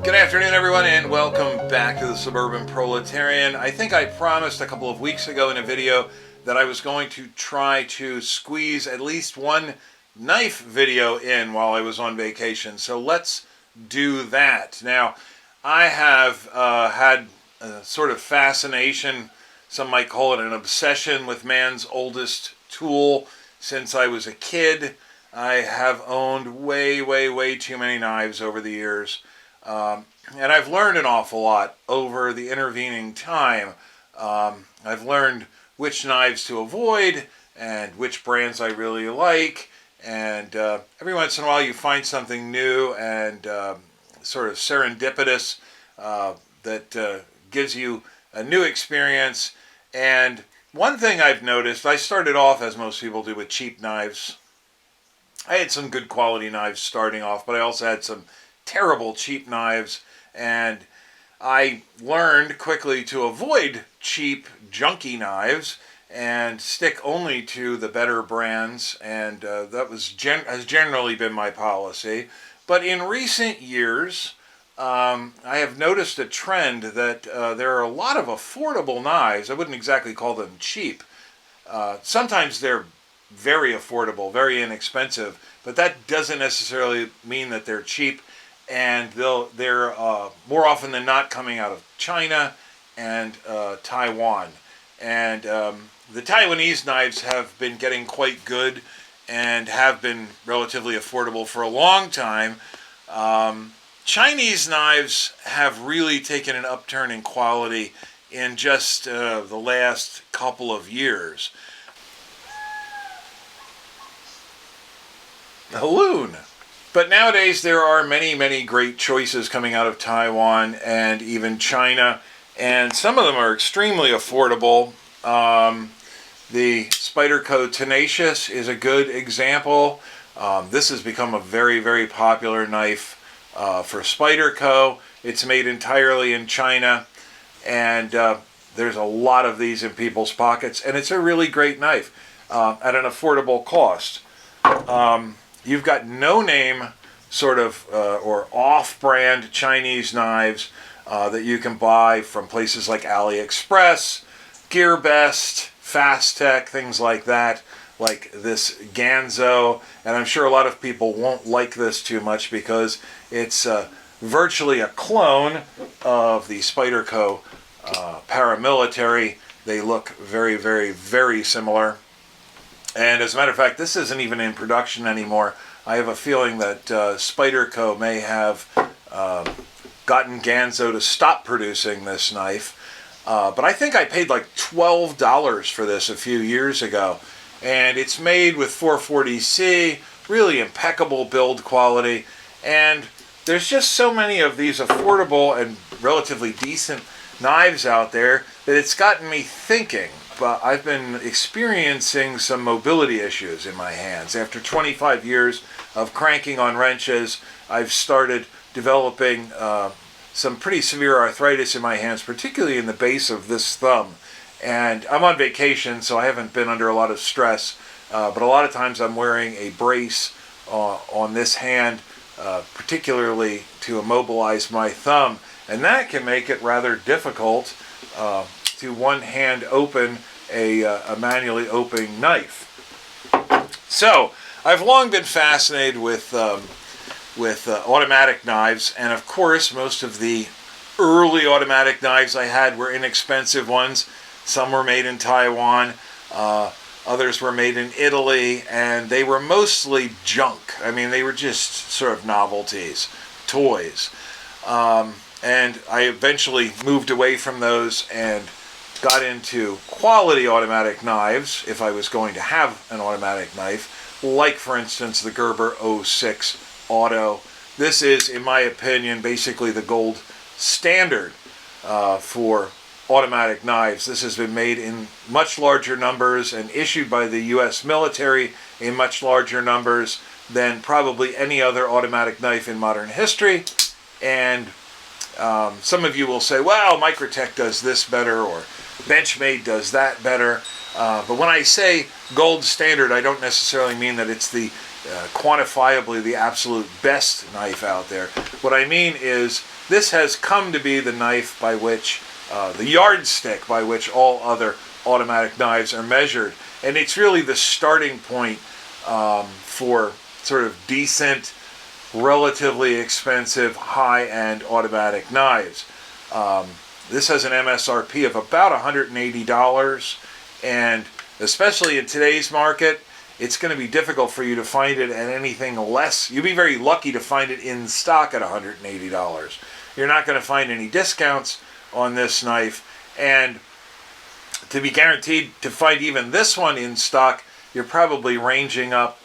Good afternoon, everyone, and welcome back to the Suburban Proletarian. I think I promised a couple of weeks ago in a video that I was going to try to squeeze at least one knife video in while I was on vacation, so let's do that. Now, I have had a sort of fascination, some might call it an obsession, with man's oldest tool since I was a kid. I have owned way too many knives over the years. And I've learned an awful lot over the intervening time. I've learned which knives to avoid and which brands I really like. And every once in a while you find something new and sort of serendipitous that gives you a new experience. And one thing I've noticed, I started off, as most people do, with cheap knives. I had some good quality knives starting off, but I also had some terrible cheap knives, and I learned quickly to avoid cheap junky knives and stick only to the better brands, and that has generally been my policy. But in recent years, I have noticed a trend that there are a lot of affordable knives. I wouldn't exactly call them cheap. Sometimes they're very affordable, very inexpensive, but that doesn't necessarily mean that they're cheap. And they're more often than not coming out of China and Taiwan. And the Taiwanese knives have been getting quite good and have been relatively affordable for a long time. Chinese knives have really taken an upturn in quality in just the last couple of years. A loon. But nowadays there are many great choices coming out of Taiwan and even China, and some of them are extremely affordable. The Spyderco Tenacious is a good example. This has become a very popular knife for Spyderco. It's made entirely in China, and there's a lot of these in people's pockets, and it's a really great knife at an affordable cost. You've got no-name sort of or off-brand Chinese knives that you can buy from places like AliExpress, GearBest, Fastech, things like that, like this Ganzo. And I'm sure a lot of people won't like this too much because it's virtually a clone of the Spyderco paramilitary. They look very similar. And as a matter of fact, this isn't even in production anymore. I have a feeling that Spyderco may have gotten Ganzo to stop producing this knife. But I think I paid like $12 for this a few years ago. And it's made with 440C, really impeccable build quality. And there's just so many of these affordable and relatively decent knives out there that it's gotten me thinking. But I've been experiencing some mobility issues in my hands. After 25 years of cranking on wrenches, I've started developing some pretty severe arthritis in my hands, particularly in the base of this thumb. And I'm on vacation, so I haven't been under a lot of stress, but a lot of times I'm wearing a brace on this hand, particularly to immobilize my thumb. And that can make it rather difficult to one hand open a manually opening knife. So I've long been fascinated with automatic knives, and of course most of the early automatic knives I had were inexpensive ones. Some were made in Taiwan, others were made in Italy, and they were mostly junk. I mean, they were just sort of novelties, toys. And I eventually moved away from those and got into quality automatic knives, if I was going to have an automatic knife, like, for instance, the Gerber 06 Auto. This is, in my opinion, basically the gold standard for automatic knives. This has been made in much larger numbers and issued by the U.S. military in much larger numbers than probably any other automatic knife in modern history. And some of you will say, well, Microtech does this better, or Benchmade does that better. But when I say gold standard, I don't necessarily mean that it's the quantifiably the absolute best knife out there. What I mean is this has come to be the knife by which, the yardstick by which all other automatic knives are measured. And it's really the starting point for sort of decent, relatively expensive, high-end automatic knives. This has an MSRP of about $180, and especially in today's market, it's going to be difficult for you to find it at anything less. You'll be very lucky to find it in stock at $180. You're not going to find any discounts on this knife, and to be guaranteed to find even this one in stock, you're probably ranging up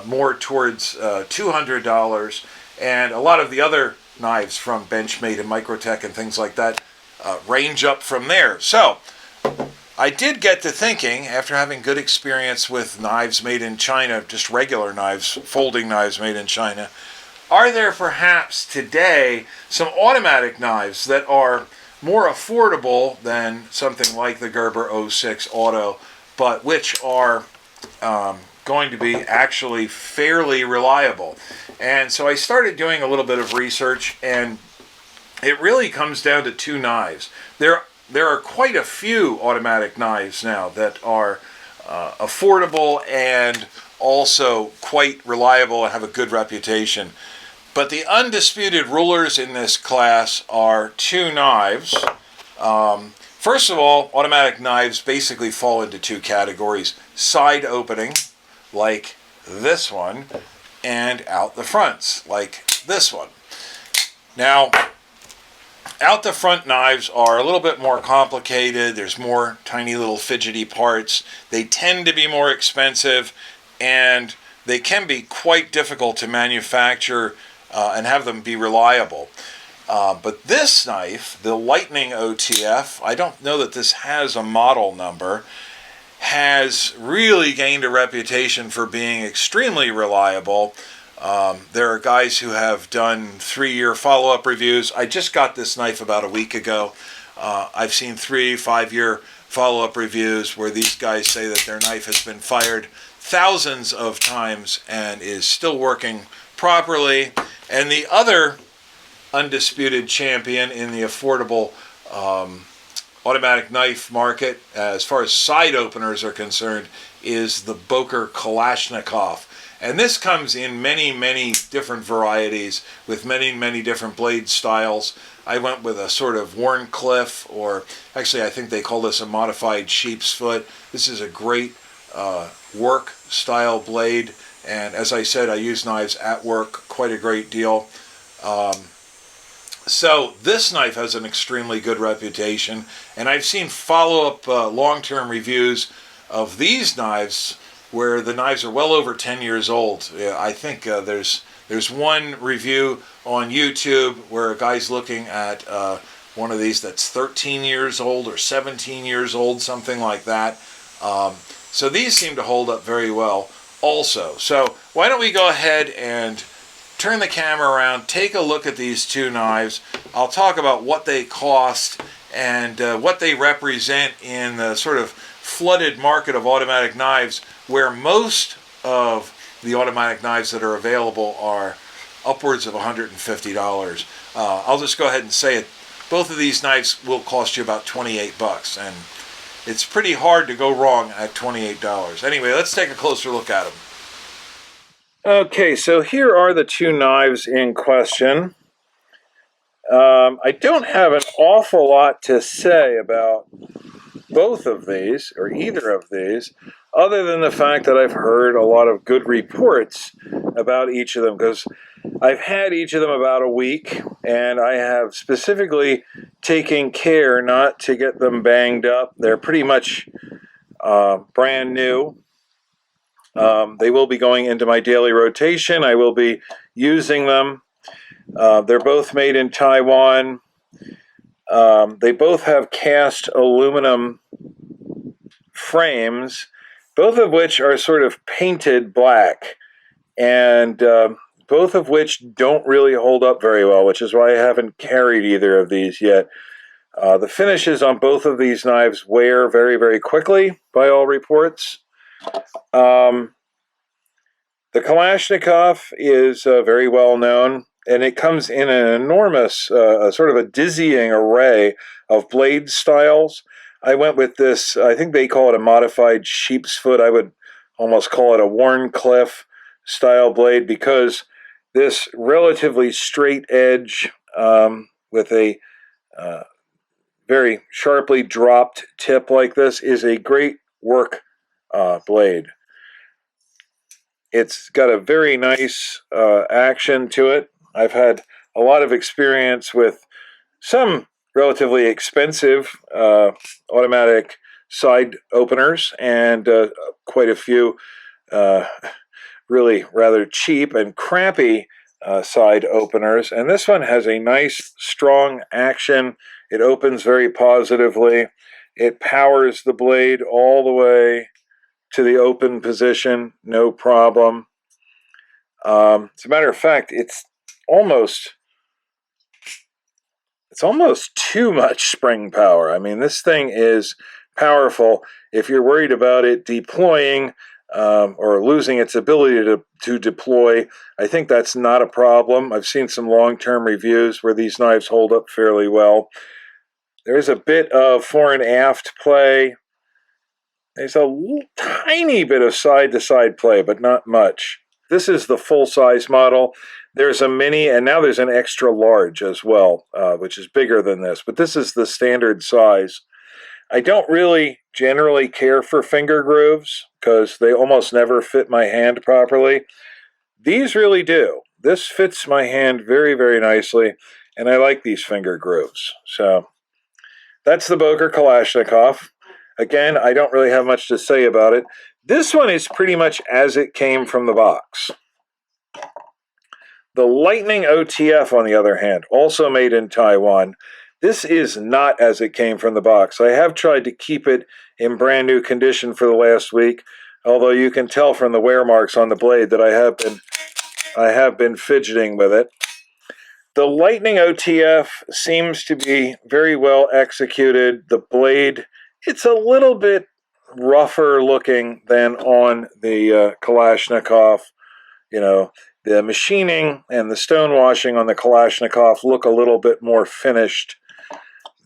more towards $200, and a lot of the other knives from Benchmade and Microtech and things like that range up from there. So I did get to thinking, after having good experience with knives made in China, just regular knives, folding knives made in China, are there perhaps today some automatic knives that are more affordable than something like the Gerber 06 Auto, but which are going to be actually fairly reliable? And so I started doing a little bit of research, and it really comes down to two knives. There are quite a few automatic knives now that are affordable and also quite reliable and have a good reputation. But the undisputed rulers in this class are two knives. First of all, automatic knives basically fall into two categories: side opening, like this one, and out the fronts, like this one. Now, out the front knives are a little bit more complicated. There's more tiny little fidgety parts. They tend to be more expensive, and they can be quite difficult to manufacture and have them be reliable. But this knife, the Lightning OTF, I don't know that this has a model number, has really gained a reputation for being extremely reliable. There are guys who have done 3-year follow-up reviews. I just got this knife about a week ago. I've seen 3-5-year follow-up reviews where these guys say that their knife has been fired thousands of times and is still working properly. And the other undisputed champion in the affordable automatic knife market, as far as side openers are concerned, is the Boker Kalashnikov. And this comes in many, many different varieties with many, many different blade styles. I went with a sort of Warncliffe, or actually I think they call this a modified sheep's foot. This is a great work style blade, and as I said, I use knives at work quite a great deal. So this knife has an extremely good reputation, and I've seen follow-up long-term reviews of these knives where the knives are well over 10 years old. I think there's one review on YouTube where a guy's looking at one of these that's 13 years old or 17 years old, something like that. So these seem to hold up very well also. So why don't we go ahead and turn the camera around, take a look at these two knives. I'll talk about what they cost and what they represent in the sort of flooded market of automatic knives, where most of the automatic knives that are available are upwards of $150. I'll just go ahead and say it. Both of these knives will cost you about 28 bucks, and it's pretty hard to go wrong at $28. Anyway, let's take a closer look at them. Okay, so here are the two knives in question. I don't have an awful lot to say about both of these, or either of these, other than the fact that I've heard a lot of good reports about each of them, because I've had each of them about a week, and I have specifically taken care not to get them banged up. They're pretty much brand new. They will be going into my daily rotation. I will be using them. They're both made in Taiwan. They both have cast aluminum frames, both of which are sort of painted black, and both of which don't really hold up very well, which is why I haven't carried either of these yet. The finishes on both of these knives wear very, very quickly, by all reports. The Kalashnikov is very well known, and it comes in an enormous, sort of a dizzying array of blade styles. I went with this, I think they call it a modified sheep's foot. I would almost call it a Warncliffe style blade, because this relatively straight edge with a very sharply dropped tip like this is a great work blade. It's got a very nice action to it. I've had a lot of experience with some relatively expensive automatic side openers, and quite a few really rather cheap and crappy side openers. And this one has a nice, strong action. It opens very positively. It powers the blade all the way to the open position, no problem. As a matter of fact, it's almost too much spring power. I mean, this thing is powerful. If you're worried about it deploying or losing its ability to deploy, I think that's not a problem. I've seen some long-term reviews where these knives hold up fairly well. There's a bit of fore and aft play. There's a tiny bit of side-to-side play, but not much. This is the full-size model. There's a mini, and now there's an extra large as well, which is bigger than this. But this is the standard size. I don't really generally care for finger grooves because they almost never fit my hand properly. These really do. This fits my hand very, very nicely, and I like these finger grooves. So that's the Boker Kalashnikov. Again, I don't really have much to say about it. This one is pretty much as it came from the box. The Lightning OTF, on the other hand, also made in Taiwan. This is not as it came from the box. I have tried to keep it in brand new condition for the last week, although you can tell from the wear marks on the blade that I have been fidgeting with it. The Lightning OTF seems to be very well executed. The blade, it's a little bit rougher looking than on the Kalashnikov. You know, the machining and the stonewashing on the Kalashnikov look a little bit more finished.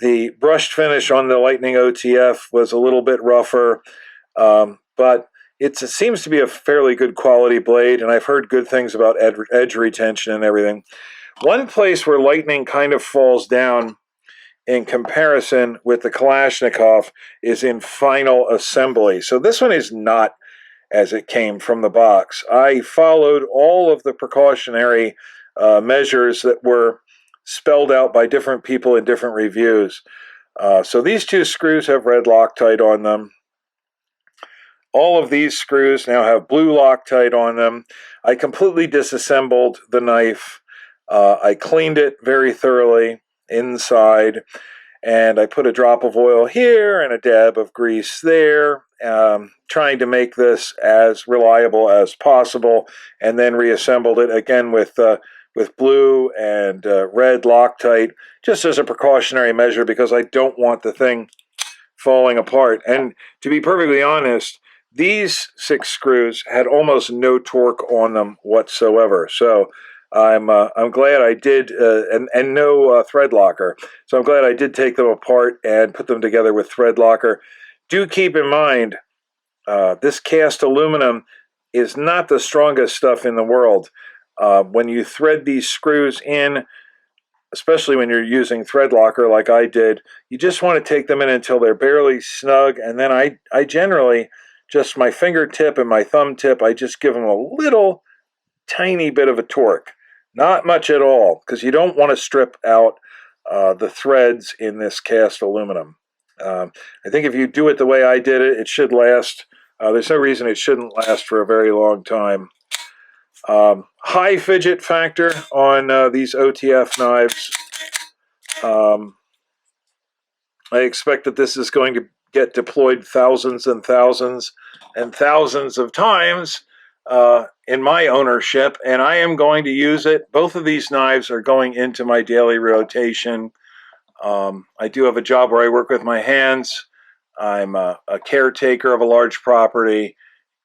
The brushed finish on the Lightning OTF was a little bit rougher, but it seems to be a fairly good quality blade, and I've heard good things about edge retention and everything. One place where Lightning kind of falls down in comparison with the Kalashnikov is in final assembly. So this one is not as it came from the box. I followed all of the precautionary measures that were spelled out by different people in different reviews. So these two screws have red Loctite on them. All of these screws now have blue Loctite on them. I completely disassembled the knife. I cleaned it very thoroughly inside, and I put a drop of oil here and a dab of grease there, trying to make this as reliable as possible, and then reassembled it again with blue and red Loctite, just as a precautionary measure, because I don't want the thing falling apart. And to be perfectly honest, these 6 screws had almost no torque on them whatsoever. So I'm glad I did, and no thread locker. So I'm glad I did take them apart and put them together with thread locker. Do keep in mind, this cast aluminum is not the strongest stuff in the world. When you thread these screws in, especially when you're using thread locker like I did, you just want to take them in until they're barely snug, and then I generally, just my fingertip and my thumb tip, I just give them a little tiny bit of a torque. Not much at all, because you don't want to strip out the threads in this cast aluminum. I think if you do it the way I did it, it should last. There's no reason it shouldn't last for a very long time. High fidget factor on these OTF knives. I expect that this is going to get deployed thousands and thousands and thousands of times in my ownership, and I am going to use it. Both of these knives are going into my daily rotation. I do have a job where I work with my hands. I'm a caretaker of a large property,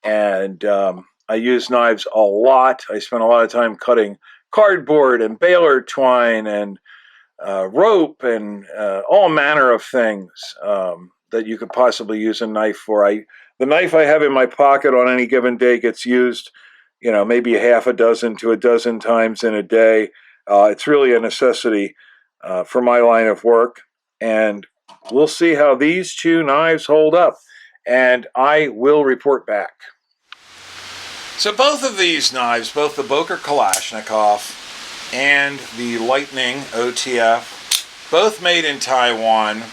and I use knives a lot. I spend a lot of time cutting cardboard and baler twine and rope and all manner of things that you could possibly use a knife for. The knife I have in my pocket on any given day gets used, maybe half a dozen to a dozen times in a day. It's really a necessity for my line of work, and we'll see how these two knives hold up, and I will report back. So both of these knives, both the Boker Kalashnikov and the Lightning OTF, both made in Taiwan.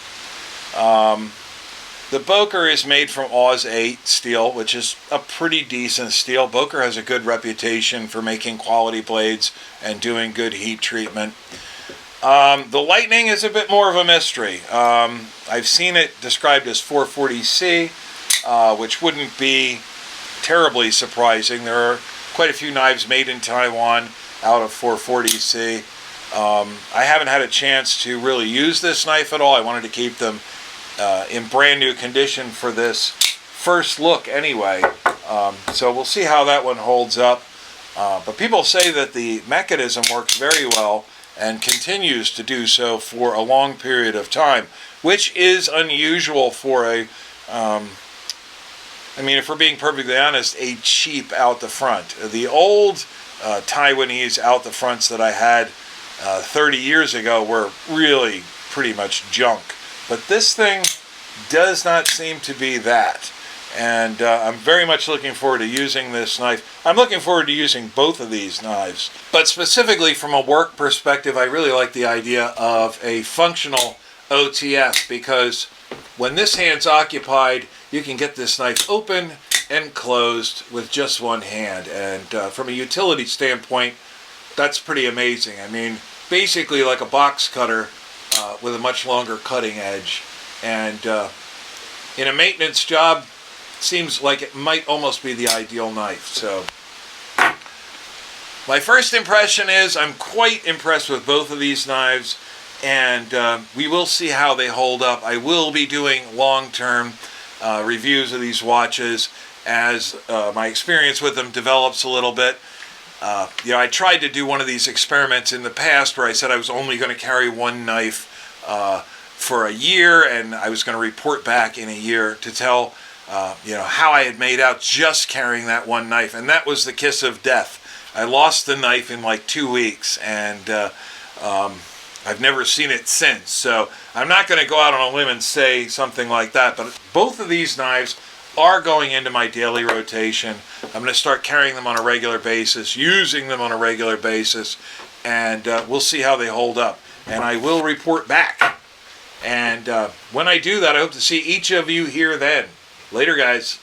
The Boker is made from Aus 8 steel, which is a pretty decent steel. Boker has a good reputation for making quality blades and doing good heat treatment. The Lightning is a bit more of a mystery. I've seen it described as 440C, which wouldn't be terribly surprising. There are quite a few knives made in Taiwan out of 440C. I haven't had a chance to really use this knife at all. I wanted to keep them in brand new condition for this first look anyway. So we'll see how that one holds up. But people say that the mechanism works very well and continues to do so for a long period of time, which is unusual for if we're being perfectly honest, a cheap out the front. The old Taiwanese out the fronts that I had 30 years ago were really pretty much junk. But this thing does not seem to be that. And I'm very much looking forward to using this knife. I'm looking forward to using both of these knives. But specifically from a work perspective, I really like the idea of a functional OTF, because when this hand's occupied, you can get this knife open and closed with just one hand. And from a utility standpoint, that's pretty amazing. I mean, basically like a box cutter with a much longer cutting edge. And in a maintenance job, seems like it might almost be the ideal knife. So my first impression is I'm quite impressed with both of these knives, and we will see how they hold up. I will be doing long-term reviews of these watches as my experience with them develops a little bit. I tried to do one of these experiments in the past where I said I was only going to carry one knife for a year, and I was going to report back in a year to tell how I had made out just carrying that one knife. And that was the kiss of death. I lost the knife in like 2 weeks, and I've never seen it since. So I'm not going to go out on a limb and say something like that, but both of these knives are going into my daily rotation. I'm going to start carrying them on a regular basis, using them on a regular basis, and we'll see how they hold up. And I will report back. And when I do that, I hope to see each of you here then. Later, guys.